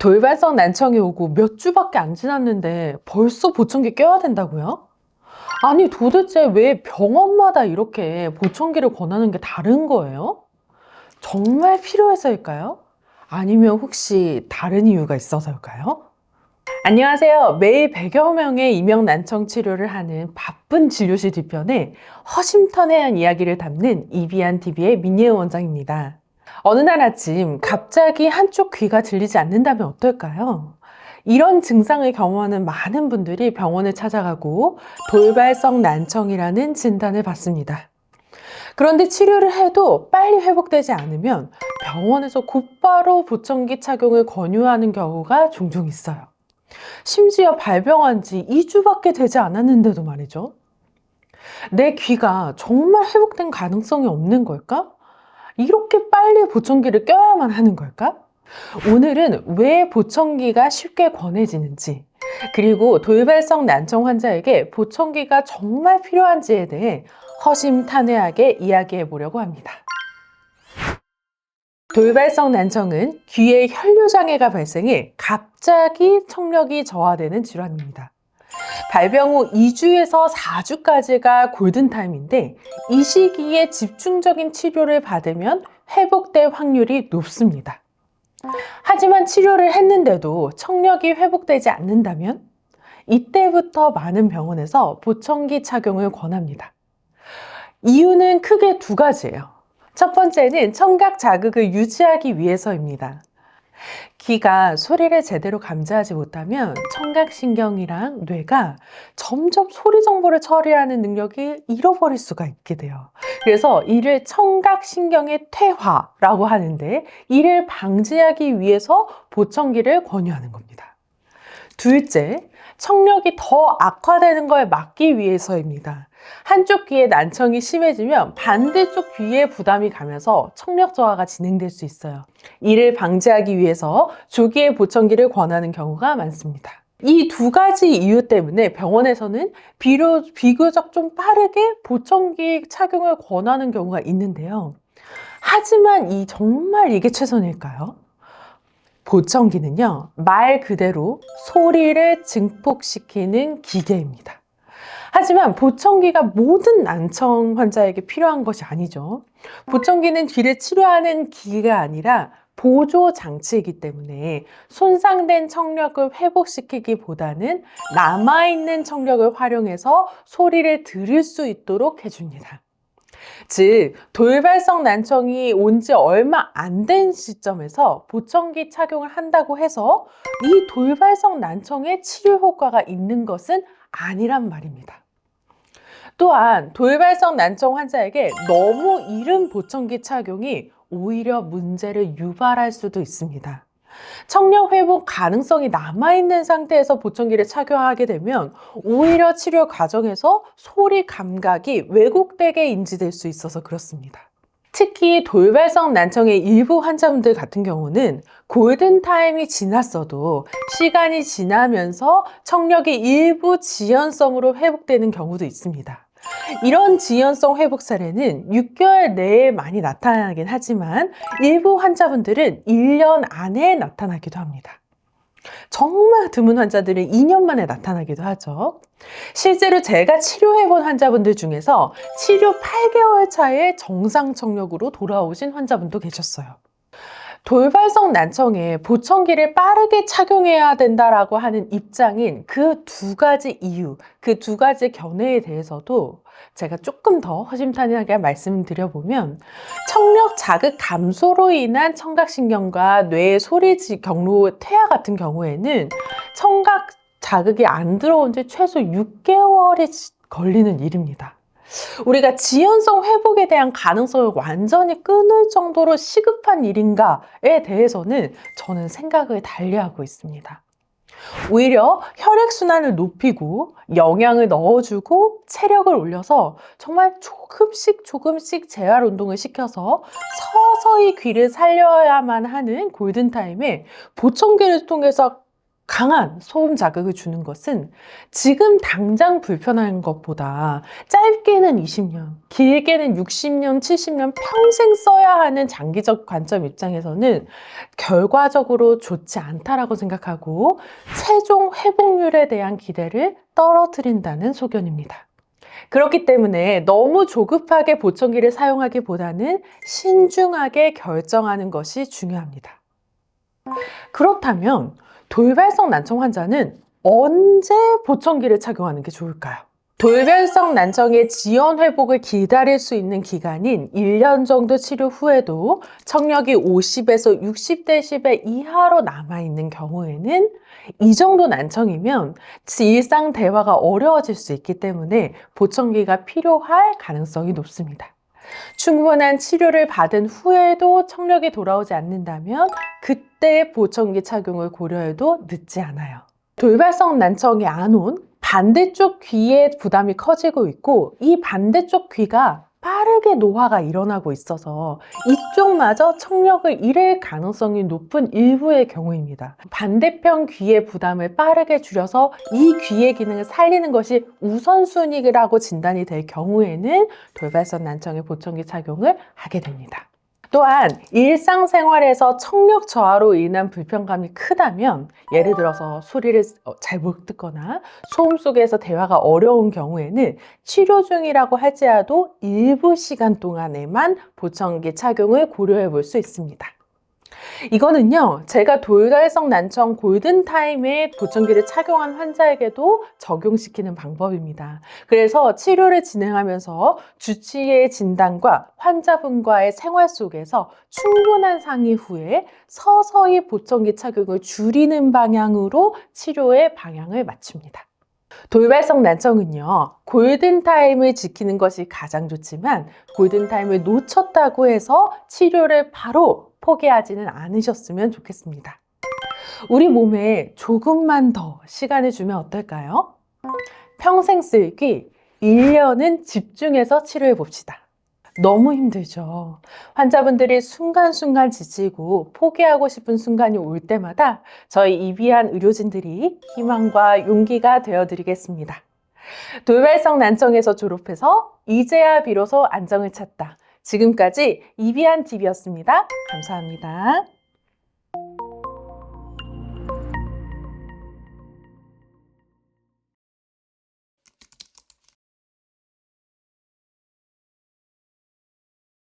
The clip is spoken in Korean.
돌발성 난청이 오고 몇 주밖에 안 지났는데 벌써 보청기 껴야 된다고요? 아니 도대체 왜 병원마다 이렇게 보청기를 권하는 게 다른 거예요? 정말 필요해서일까요? 아니면 혹시 다른 이유가 있어서일까요? 안녕하세요. 매일 100여 명의 이명난청 치료를 하는 바쁜 진료실 뒤편에 허심탄회한 이야기를 담는 이비안TV의 민예은 원장입니다. 어느 날 아침 갑자기 한쪽 귀가 들리지 않는다면 어떨까요? 이런 증상을 경험하는 많은 분들이 병원을 찾아가고 돌발성 난청이라는 진단을 받습니다. 그런데 치료를 해도 빨리 회복되지 않으면 병원에서 곧바로 보청기 착용을 권유하는 경우가 종종 있어요. 심지어 발병한 지 2주밖에 되지 않았는데도 말이죠. 내 귀가 정말 회복된 가능성이 없는 걸까? 이렇게 빨리 보청기를 껴야만 하는 걸까? 오늘은 왜 보청기가 쉽게 권해지는지, 그리고 돌발성 난청 환자에게 보청기가 정말 필요한지에 대해 허심탄회하게 이야기해 보려고 합니다. 돌발성 난청은 귀에 혈류장애가 발생해 갑자기 청력이 저하되는 질환입니다. 발병 후 2주에서 4주까지가 골든타임인데 이 시기에 집중적인 치료를 받으면 회복될 확률이 높습니다. 하지만 치료를 했는데도 청력이 회복되지 않는다면 이때부터 많은 병원에서 보청기 착용을 권합니다. 이유는 크게 두 가지예요. 첫 번째는 청각 자극을 유지하기 위해서입니다. 귀가 소리를 제대로 감지하지 못하면 청각신경이랑 뇌가 점점 소리 정보를 처리하는 능력을 잃어버릴 수가 있게 돼요. 그래서 이를 청각신경의 퇴화라고 하는데, 이를 방지하기 위해서 보청기를 권유하는 겁니다. 둘째, 청력이 더 악화되는 걸 막기 위해서입니다. 한쪽 귀에 난청이 심해지면 반대쪽 귀에 부담이 가면서 청력 저하가 진행될 수 있어요. 이를 방지하기 위해서 조기에 보청기를 권하는 경우가 많습니다. 이 두 가지 이유 때문에 병원에서는 비교적 좀 빠르게 보청기 착용을 권하는 경우가 있는데요. 하지만 정말 이게 최선일까요? 보청기는요, 말 그대로 소리를 증폭시키는 기계입니다. 하지만 보청기가 모든 난청 환자에게 필요한 것이 아니죠. 보청기는 귀를 치료하는 기계가 아니라 보조 장치이기 때문에 손상된 청력을 회복시키기보다는 남아있는 청력을 활용해서 소리를 들을 수 있도록 해줍니다. 즉, 돌발성 난청이 온 지 얼마 안 된 시점에서 보청기 착용을 한다고 해서 이 돌발성 난청에 치료 효과가 있는 것은 아니란 말입니다. 또한 돌발성 난청 환자에게 너무 이른 보청기 착용이 오히려 문제를 유발할 수도 있습니다. 청력 회복 가능성이 남아있는 상태에서 보청기를 착용하게 되면 오히려 치료 과정에서 소리 감각이 왜곡되게 인지될 수 있어서 그렇습니다. 특히 돌발성 난청의 일부 환자분들 같은 경우는 골든타임이 지났어도 시간이 지나면서 청력이 일부 지연성으로 회복되는 경우도 있습니다. 이런 지연성 회복 사례는 6개월 내에 많이 나타나긴 하지만 일부 환자분들은 1년 안에 나타나기도 합니다. 정말 드문 환자들은 2년 만에 나타나기도 하죠. 실제로 제가 치료해본 환자분들 중에서 치료 8개월 차에 정상 청력으로 돌아오신 환자분도 계셨어요. 돌발성 난청에 보청기를 빠르게 착용해야 된다라고 하는 입장인 그 두 가지 이유, 그 두 가지 견해에 대해서도 제가 조금 더 허심탄회하게 말씀드려보면, 청력 자극 감소로 인한 청각신경과 뇌의 소리 경로 퇴화 같은 경우에는 청각 자극이 안 들어온 지 최소 6개월이 걸리는 일입니다. 우리가 지연성 회복에 대한 가능성을 완전히 끊을 정도로 시급한 일인가에 대해서는 저는 생각을 달리하고 있습니다. 오히려 혈액순환을 높이고 영양을 넣어주고 체력을 올려서 정말 조금씩 재활 운동을 시켜서 서서히 귀를 살려야만 하는 골든타임에 보청기를 통해서 강한 소음 자극을 주는 것은 지금 당장 불편한 것보다 짧게는 20년, 길게는 60년, 70년 평생 써야 하는 장기적 관점 입장에서는 결과적으로 좋지 않다라고 생각하고 최종 회복률에 대한 기대를 떨어뜨린다는 소견입니다. 그렇기 때문에 너무 조급하게 보청기를 사용하기보다는 신중하게 결정하는 것이 중요합니다. 그렇다면 돌발성 난청 환자는 언제 보청기를 착용하는 게 좋을까요? 돌발성 난청의 지연 회복을 기다릴 수 있는 기간인 1년 정도 치료 후에도 청력이 50에서 60dB 이하로 남아있는 경우에는 이 정도 난청이면 일상 대화가 어려워질 수 있기 때문에 보청기가 필요할 가능성이 높습니다. 충분한 치료를 받은 후에도 청력이 돌아오지 않는다면 그때 보청기 착용을 고려해도 늦지 않아요. 돌발성 난청이 안 온 반대쪽 귀의 부담이 커지고 있고 이 반대쪽 귀가 빠르게 노화가 일어나고 있어서 이쪽마저 청력을 잃을 가능성이 높은 일부의 경우입니다. 반대편 귀의 부담을 빠르게 줄여서 이 귀의 기능을 살리는 것이 우선순위라고 진단이 될 경우에는 돌발성 난청의 보청기 착용을 하게 됩니다. 또한 일상생활에서 청력 저하로 인한 불편감이 크다면 예를 들어서 소리를 잘 못 듣거나 소음 속에서 대화가 어려운 경우에는 치료 중이라고 할지라도 일부 시간 동안에만 보청기 착용을 고려해 볼 수 있습니다. 이거는요, 제가 돌발성 난청 골든타임에 보청기를 착용한 환자에게도 적용시키는 방법입니다. 그래서 치료를 진행하면서 주치의의 진단과 환자분과의 생활 속에서 충분한 상의 후에 서서히 보청기 착용을 줄이는 방향으로 치료의 방향을 맞춥니다. 돌발성 난청은요, 골든타임을 지키는 것이 가장 좋지만 골든타임을 놓쳤다고 해서 치료를 바로 포기하지는 않으셨으면 좋겠습니다. 우리 몸에 조금만 더 시간을 주면 어떨까요? 평생 쓸기 1년은 집중해서 치료해 봅시다. 너무 힘들죠. 환자분들이 순간순간 지치고 포기하고 싶은 순간이 올 때마다 저희 이비한 의료진들이 희망과 용기가 되어드리겠습니다. 돌발성 난청에서 졸업해서 이제야 비로소 안정을 찾다. 지금까지 이비한 TV였습니다. 감사합니다.